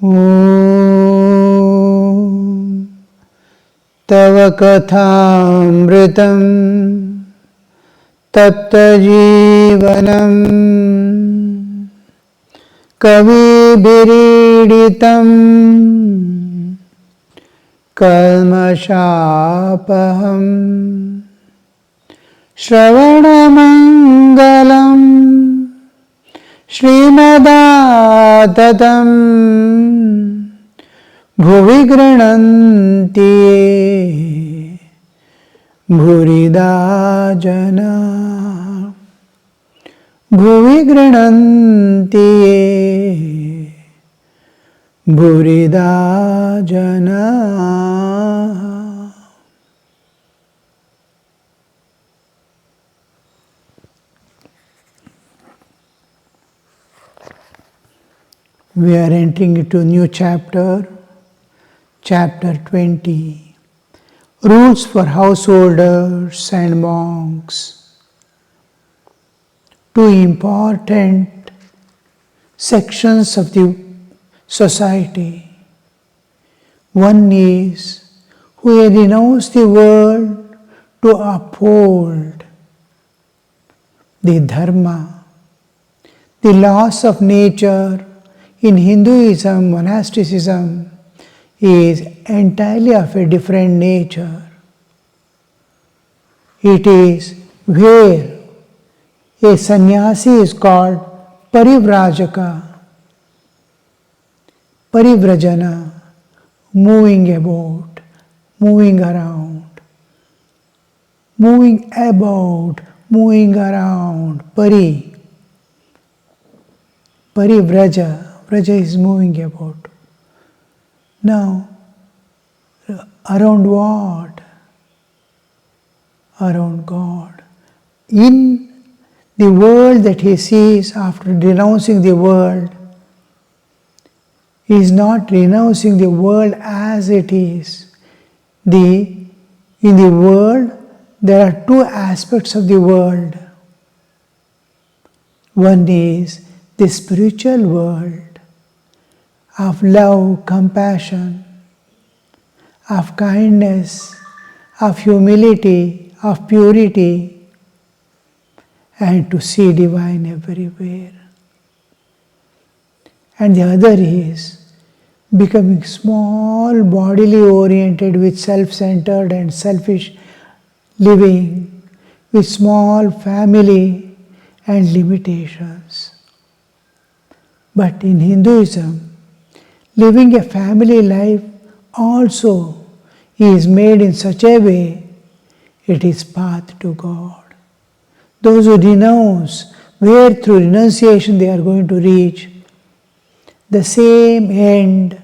Om Tava Kathamritam Tapta Jivanam Kavi Biriditam Kalmashapaham Shravanamangalam Srimadatam Bhuvi Grananti Bhurida Jana Bhuvi Grananti Bhurida Jana. We are entering into a new chapter, chapter 20, Rules for Householders and Monks. Two important sections of the society. One is who renounce the world to uphold the dharma, the laws of nature. In Hinduism, monasticism is entirely of a different nature. It is where a sannyasi is called parivrajaka, parivrajana, moving about, moving around, moving about, moving around, parivraja. Vraja is moving about. Now, around what? Around God. In the world that he sees after renouncing the world, he is not renouncing the world as it is. In the world, there are two aspects of the world. One is the spiritual world, of love, compassion, of kindness, of humility, of purity, and to see divine everywhere. And the other is becoming small, bodily oriented with self-centered and selfish living, with small family and limitations. But in Hinduism, living a family life also is made in such a way it is path to God. Those who renounce, where through renunciation they are going to reach the same end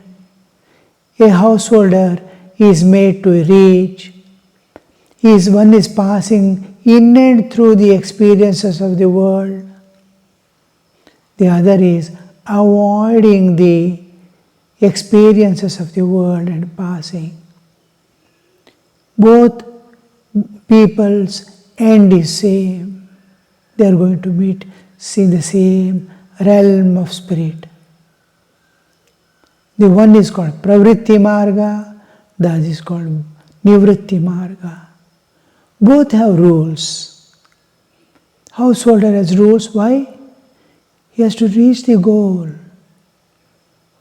a householder is made to reach. One is passing in and through the experiences of the world. The other is avoiding the experiences of the world and passing. Both people's end is same. They are going to meet in the same realm of spirit. The one is called Pravritti Marga, the other is called Nivritti Marga. Both have rules. Householder has rules. Why? He has to reach the goal.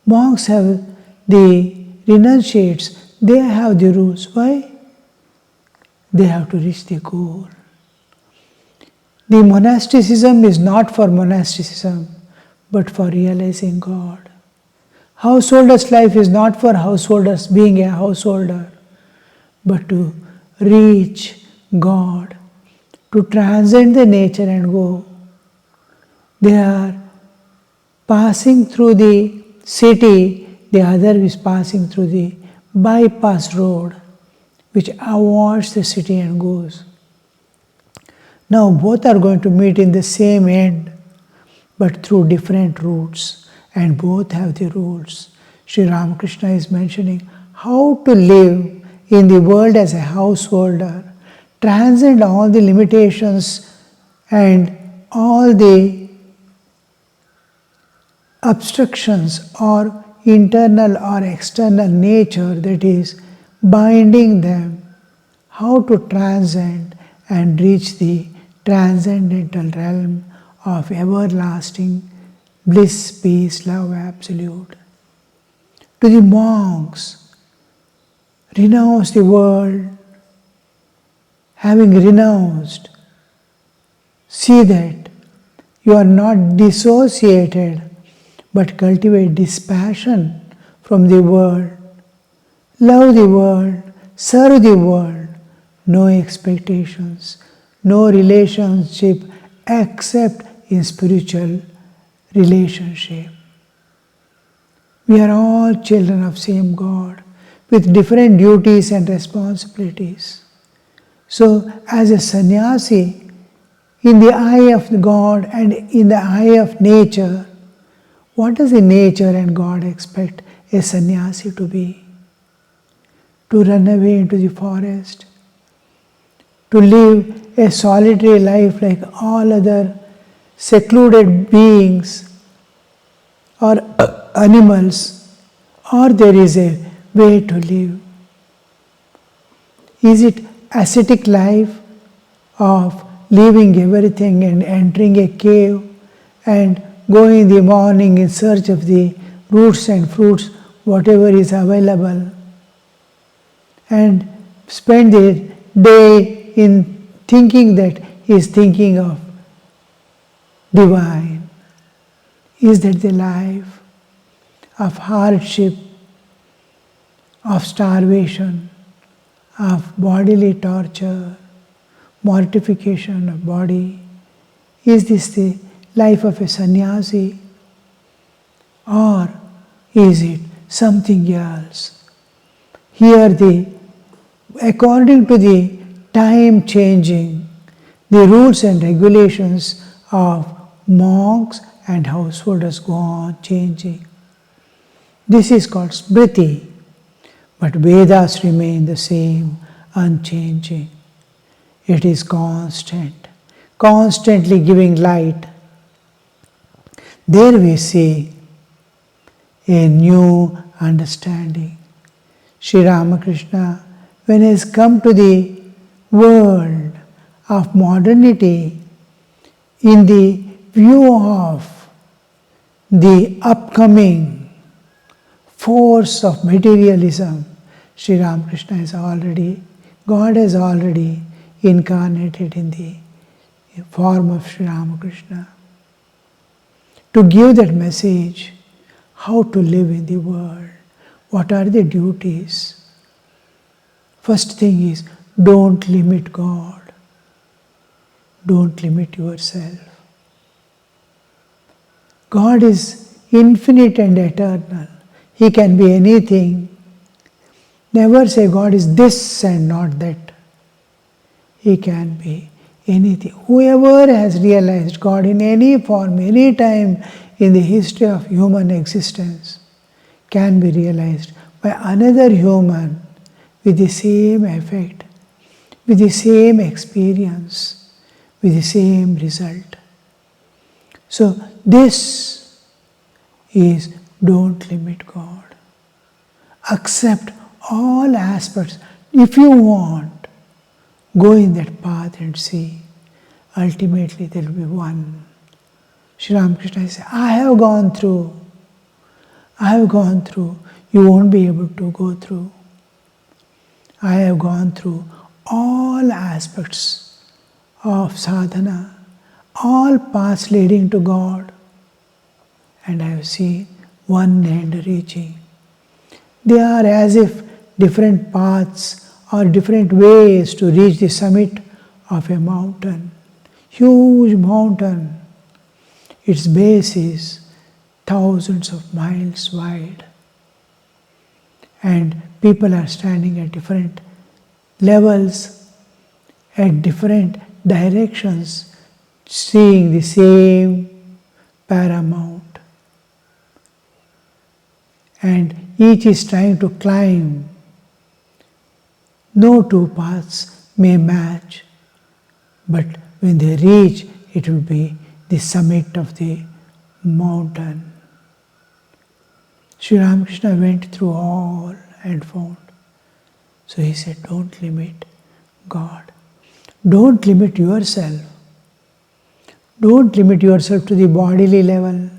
Monks have the renunciates, they have the rules. Why? They have to reach the goal. The monasticism is not for monasticism, but for realizing God. Householder's life is not for householders being a householder, but to reach God, to transcend the nature and go. They are passing through the city, the other is passing through the bypass road, which avoids the city and goes. Now both are going to meet in the same end, but through different routes, and both have the rules. Sri Ramakrishna is mentioning how to live in the world as a householder, transcend all the limitations and all the obstructions or internal or external nature that is binding them, how to transcend and reach the transcendental realm of everlasting bliss, peace, love, absolute. To the monks, renounce the world. Having renounced, see that you are not dissociated, but cultivate dispassion from the world. Love the world, serve the world, no expectations, no relationship except in spiritual relationship. We are all children of same God with different duties and responsibilities. So, as a sannyasi, in the eye of God and in the eye of nature, what does the nature and God expect a sannyasi to be? To run away into the forest, to live a solitary life like all other secluded beings or animals, or there is a way to live? Is it ascetic life of leaving everything and entering a cave and going in the morning in search of the roots and fruits, whatever is available, and spend the day in thinking that he is thinking of divine? Is that the life of hardship, of starvation, of bodily torture, mortification of body? Is this the life of a sannyasi? Or is it something else? Here according to the time changing, the rules and regulations of monks and householders go on changing. This is called smriti, but Vedas remain the same, unchanging. It is constant, constantly giving light. There we see a new understanding. Sri Ramakrishna, when he has come to the world of modernity, in the view of the upcoming force of materialism, Sri Ramakrishna God has already incarnated in the form of Sri Ramakrishna to give that message, how to live in the world, what are the duties. First thing is, don't limit God, don't limit yourself. God is infinite and eternal. He can be anything. Never say God is this and not that. He can be anything. Whoever has realized God in any form, any time in the history of human existence, can be realized by another human with the same effect, with the same experience, with the same result. So this is, don't limit God. Accept all aspects. If you want, go in that path and see. Ultimately there will be one. Sri Ramakrishna says, I have gone through. You won't be able to go through. I have gone through all aspects of sadhana, all paths leading to God, and I have seen one end reaching. They are as if different paths or different ways to reach the summit of a mountain, huge mountain. Its base is thousands of miles wide, and people are standing at different levels, at different directions, seeing the same paramount. And each is trying to climb. No two paths may match, but when they reach, it will be the summit of the mountain. Sri Ramakrishna went through all and found. So he said, don't limit God. Don't limit yourself. Don't limit yourself to the bodily level,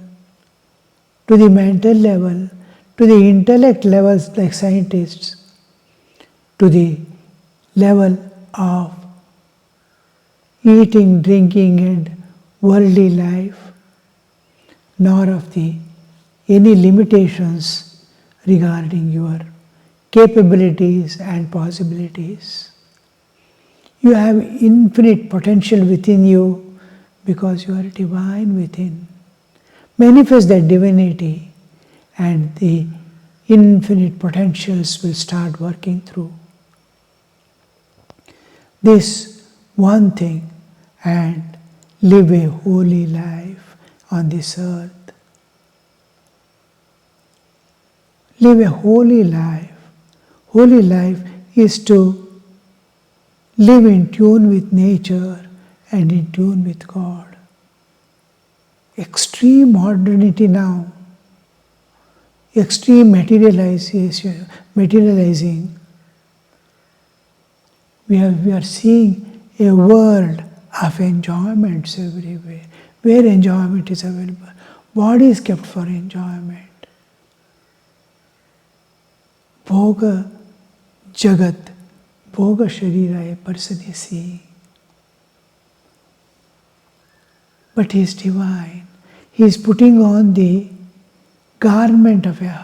to the mental level, to the intellect levels like scientists, to the level of eating, drinking and worldly life, nor of any limitations regarding your capabilities and possibilities. You have infinite potential within you because you are divine within. Manifest that divinity and the infinite potentials will start working through. This one thing and live a holy life on this earth. Live a holy life. Holy life is to live in tune with nature and in tune with God. Extreme modernity now, extreme materializing, we are seeing a world of enjoyments everywhere, where enjoyment is available. Body is kept for enjoyment. Bhoga Jagat, Bhoga Sharira, a person is seeing. But he is divine. He is putting on the garment of an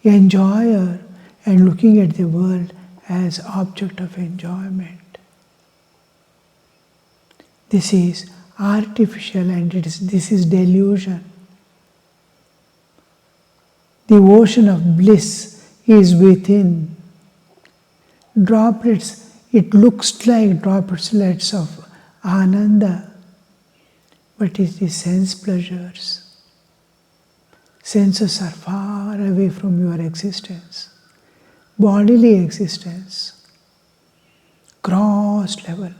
enjoyer and looking at the world as object of enjoyment. This is artificial and this is delusion. The ocean of bliss is within. Droplets, it looks like droplets of ananda, but it is sense pleasures. Senses are far away from your existence, bodily existence, gross level.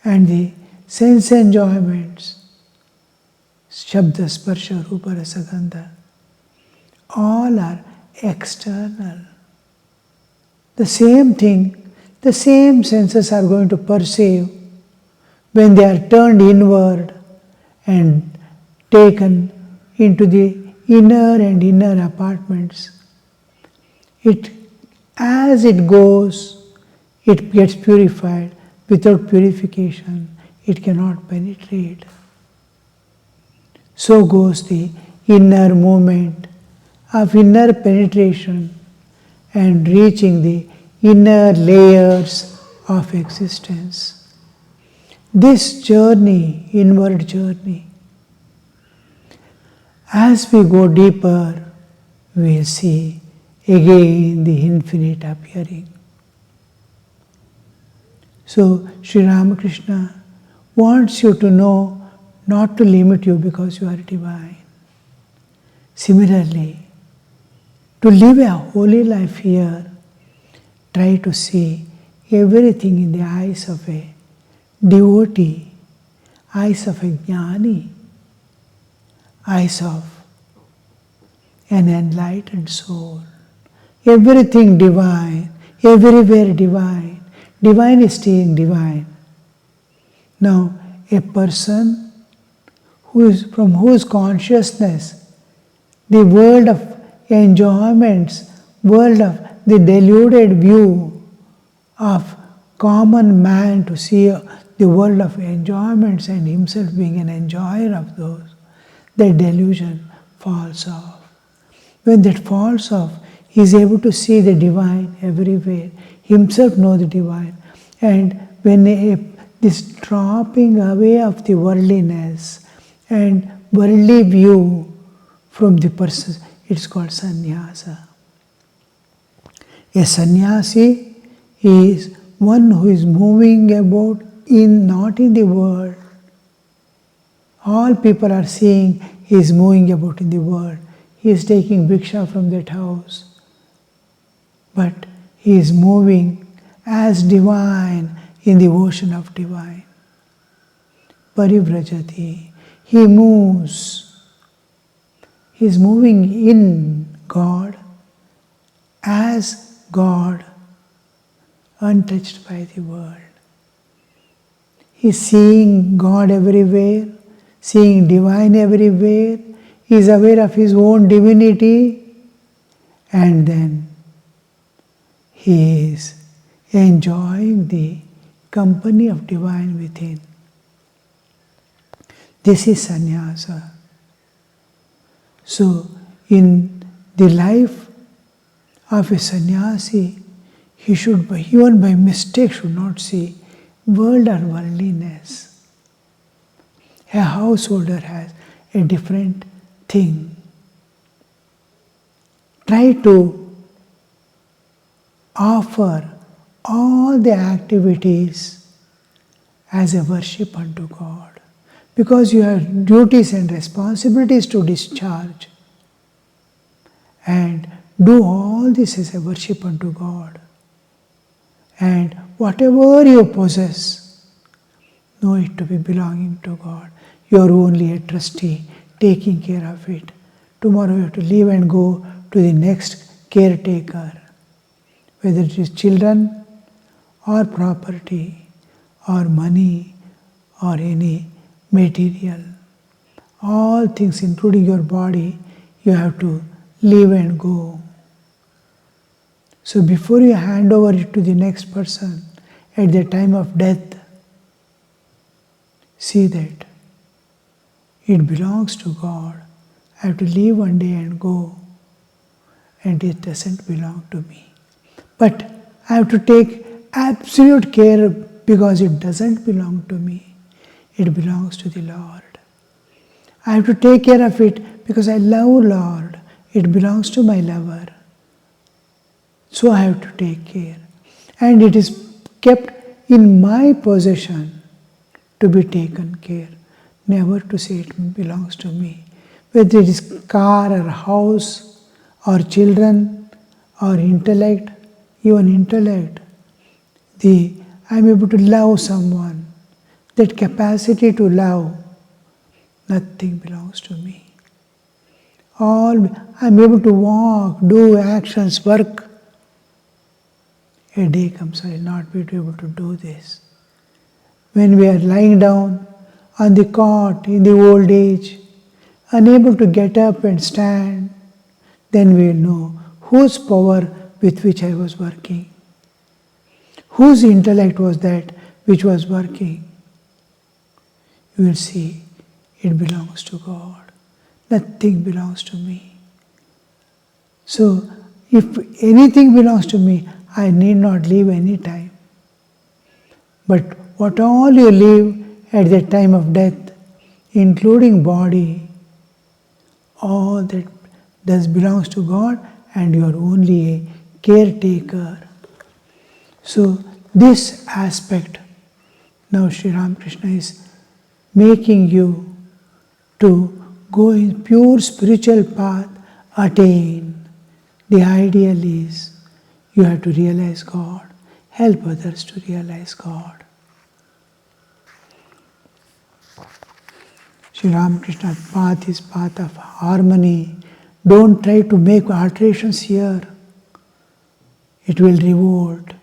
And the sense enjoyments, Shabda, Sparsha, Rupa, Rasa, Gandha, all are external. The same thing, the same senses are going to perceive when they are turned inward and taken into the inner and inner apartments. As it goes, it gets purified. Without purification, it cannot penetrate. So goes the inner movement of inner penetration and reaching the inner layers of existence. This journey, inward journey, as we go deeper, we will see again the infinite appearing. So Sri Ramakrishna wants you to know not to limit you because you are divine. Similarly, to live a holy life here, try to see everything in the eyes of a devotee, eyes of a jnani, eyes of an enlightened soul. Everything divine, everywhere divine. Divine is staying divine. Now, a person from whose consciousness the world of enjoyments, world of the deluded view of common man to see the world of enjoyments and himself being an enjoyer of those, that delusion falls off. When that falls off, he is able to see the divine everywhere, himself know the divine. And when this dropping away of the worldliness and worldly view from the person, it's called sannyasa. A sannyasi is one who is moving about not in the world. All people are seeing he is moving about in the world. He is taking bhiksha from that house. But he is moving as divine in the ocean of divine. Parivrajati. He moves. He is moving in God, as God, untouched by the world. He is seeing God everywhere, seeing divine everywhere. He is aware of his own divinity, and then he is enjoying the company of divine within. This is sannyasa. So, in the life of a sannyasi, he should, even by mistake, should not see world or worldliness. A householder has a different thing. Try to offer all the activities as a worship unto God, because you have duties and responsibilities to discharge, and do all this as a worship unto God. And whatever you possess, know it to be belonging to God. You are only a trustee taking care of it. Tomorrow you have to leave and go to the next caretaker, whether it is children or property or money or any material. All things, including your body, you have to leave and go. So before you hand over it to the next person, at the time of death, see that it belongs to God. I have to leave one day and go, and it doesn't belong to me. But I have to take absolute care because it doesn't belong to me. It belongs to the Lord. I have to take care of it because I love Lord. It belongs to my lover. So I have to take care. And it is kept in my possession to be taken care. Never to say it belongs to me. Whether it is car or house or children or intellect, even intellect. I am able to love someone. That capacity to love, nothing belongs to me. I am able to walk, do actions, work. A day comes I will not be able to do this. When we are lying down on the cot in the old age, unable to get up and stand, then we will know whose power with which I was working. Whose intellect was that which was working? You will see it belongs to God. Nothing belongs to me. So, if anything belongs to me, I need not leave any time. But what all you leave at the time of death, including body, all that belongs to God, and you are only a caretaker. So this aspect, now Sri Ramakrishna is making you to go in pure spiritual path, attain. The ideal is you have to realize God, help others to realize God. Sri Ramakrishna's path is path of harmony. Don't try to make alterations here. It will revolt.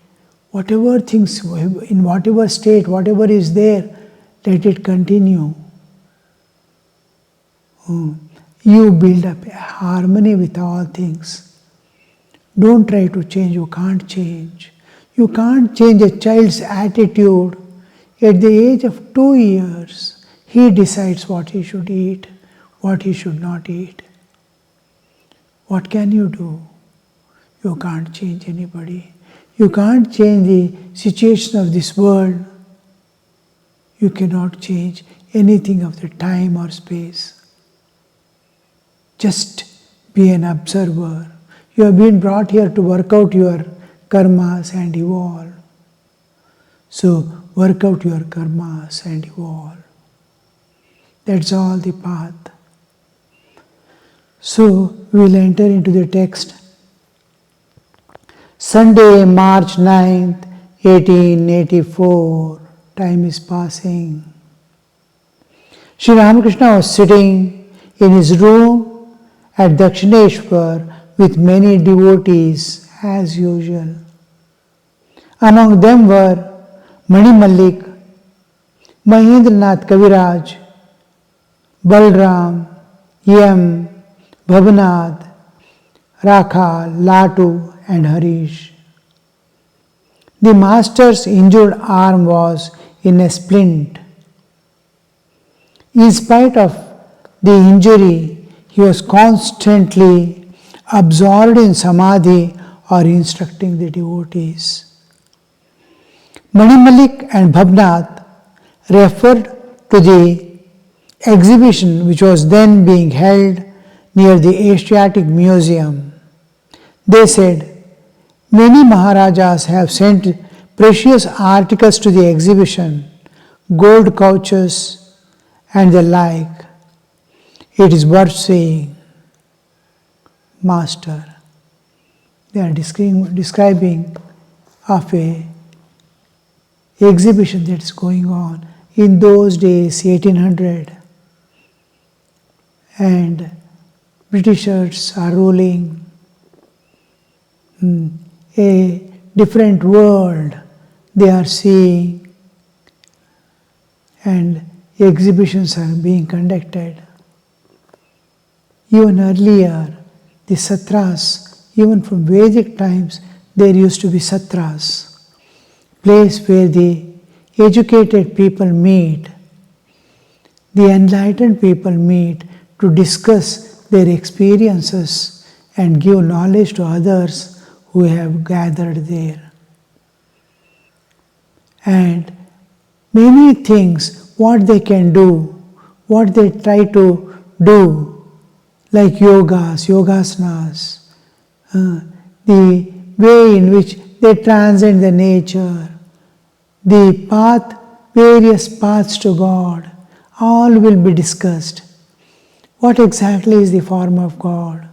Whatever things, in whatever state, whatever is there, let it continue. You build up a harmony with all things. Don't try to change, you can't change. You can't change a child's attitude. At the age of 2 years, he decides what he should eat, what he should not eat. What can you do? You can't change anybody. You can't change the situation of this world. You cannot change anything of the time or space. Just be an observer. You have been brought here to work out your karmas and evolve. So work out your karmas and evolve. That's all the path. So we will enter into the text. Sunday, March 9th, 1884. Time is passing. Sri Ramakrishna was sitting in his room at Dakshineshwar with many devotees as usual. Among them were Mani Malik, Mahendranath Kaviraj, Balram, Yam, Bhavanath, Rakha, Latu and Harish. The master's injured arm was in a splint. In spite of the injury, he was constantly absorbed in samadhi or instructing the devotees. Mani Malik and Bhavanath referred to the exhibition which was then being held near the Asiatic Museum. They said, "Many Maharajas have sent precious articles to the exhibition, gold couches and the like. It is worth seeing." Master, they are describing of a exhibition that is going on in those days, 1800, and Britishers are ruling a different world they are seeing, and exhibitions are being conducted. Even earlier, the satras, even from Vedic times, there used to be satras, place where the educated people meet, the enlightened people meet to discuss their experiences and give knowledge to others who have gathered there. And many things, what they can do, what they try to do, like yogasanas, the way in which they transcend the nature, the path, various paths to God, all will be discussed. What exactly is the form of God?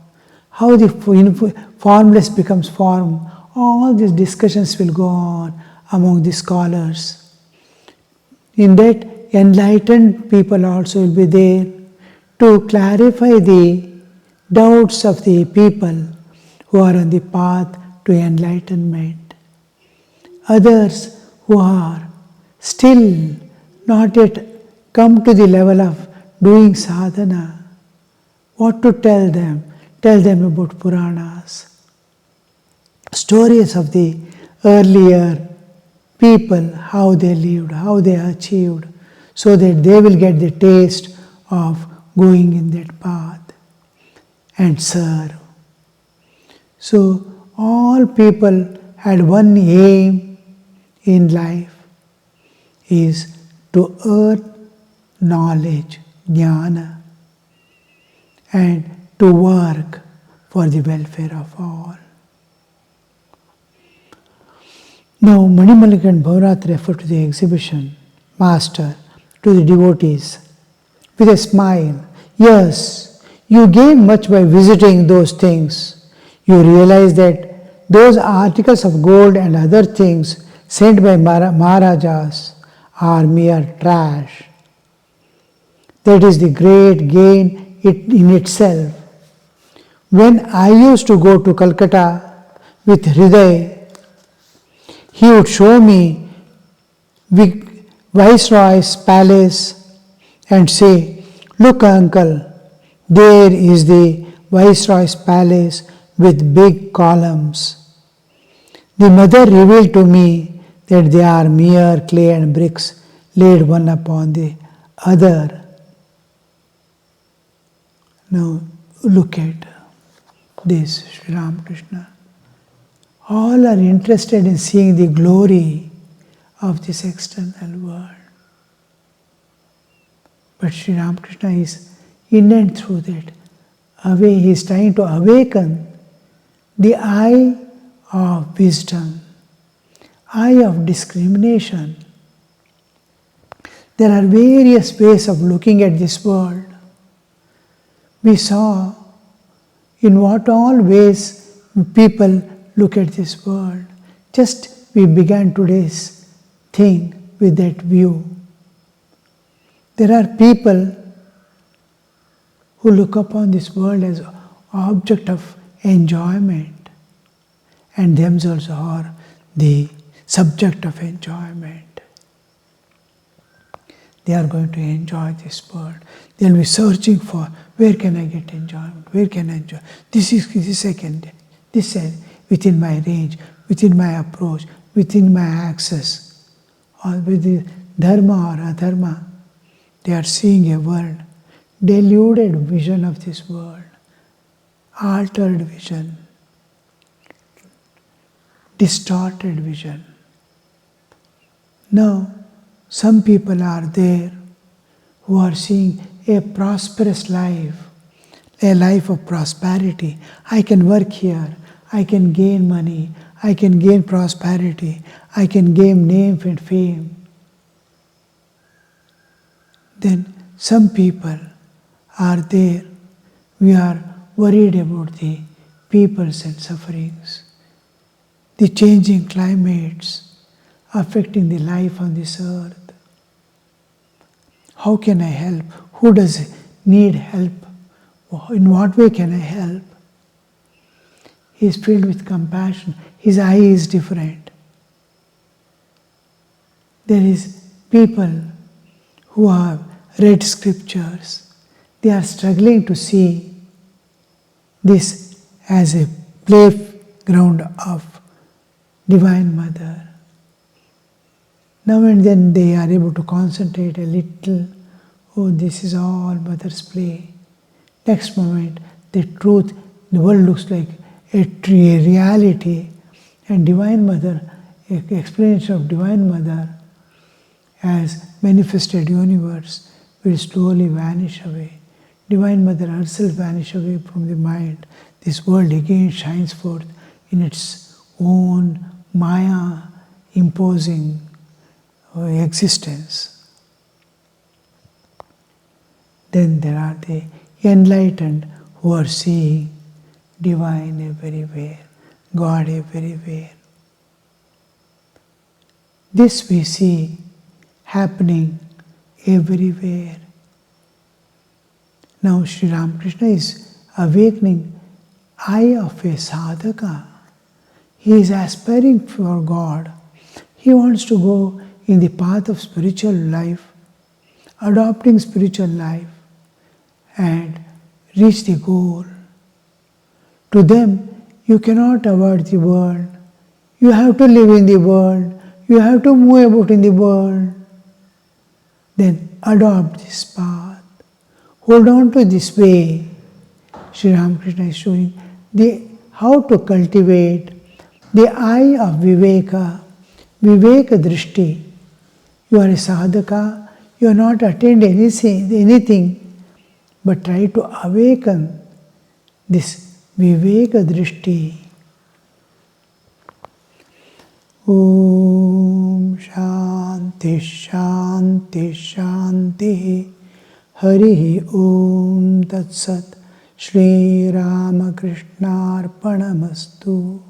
How the formless becomes form? All these discussions will go on among the scholars. In that, enlightened people also will be there to clarify the doubts of the people who are on the path to enlightenment. Others who are still not yet come to the level of doing sadhana, what to tell them? Tell them about Puranas, stories of the earlier people, how they lived, how they achieved, so that they will get the taste of going in that path and serve. So all people had one aim in life, is to earn knowledge, jnana, and to work for the welfare of all. Now Mani Malik and Bhavanath refer to the exhibition, Master, to the devotees with a smile. Yes, you gain much by visiting those things. You realize that those articles of gold and other things sent by Maharajas are mere trash. That is the great gain in itself. When I used to go to Calcutta with Hriday, he would show me Viceroy's palace and say, "Look, uncle, there is the Viceroy's palace with big columns." The mother revealed to me that they are mere clay and bricks laid one upon the other. Now look at this, Sri Ramakrishna. All are interested in seeing the glory of this external world. But Sri Ramakrishna is in and through that. He is trying to awaken the eye of wisdom, eye of discrimination. There are various ways of looking at this world. We saw in what all ways people look at this world. Just we began today's thing with that view. There are people who look upon this world as object of enjoyment, and themselves are the subject of enjoyment. They are going to enjoy this world. They will be searching for, where can I get enjoyment? Where can I enjoy? This I can do. This is within my range, within my approach, within my access, or within dharma or adharma. They are seeing a world, deluded vision of this world, altered vision, distorted vision. Now, some people are there who are seeing a prosperous life, a life of prosperity. I can work here, I can gain money, I can gain prosperity, I can gain name and fame. Then some people are there, we are worried about the peoples and sufferings, the changing climates affecting the life on this earth. How can I help? Who does need help? In what way can I help? He is filled with compassion. His eye is different. There is people who have read scriptures. They are struggling to see this as a playground of Divine Mother. Now and then they are able to concentrate a little. Oh, this is all Mother's play. Next moment, the truth, the world looks like a reality, and Divine Mother, explanation of Divine Mother as manifested universe will slowly vanish away. Divine Mother herself vanish away from the mind. This world again shines forth in its own Maya imposing existence. Then there are the enlightened who are seeing Divine everywhere, God everywhere. This we see happening everywhere. Now Sri Ramakrishna is awakening eye of a sadhaka. He is aspiring for God. He wants to go in the path of spiritual life, adopting spiritual life, and reach the goal. To them, you cannot avoid the world. You have to live in the world. You have to move about in the world. Then adopt this path. Hold on to this way. Sri Ramakrishna is showing how to cultivate the eye of Viveka, Viveka Drishti. You are a sadhaka, you are not attained anything, but try to awaken this Viveka Drishti. Om Shanti Shanti Shanti Harihi Om Tat Sat Shri Ramakrishna Arpanamastu.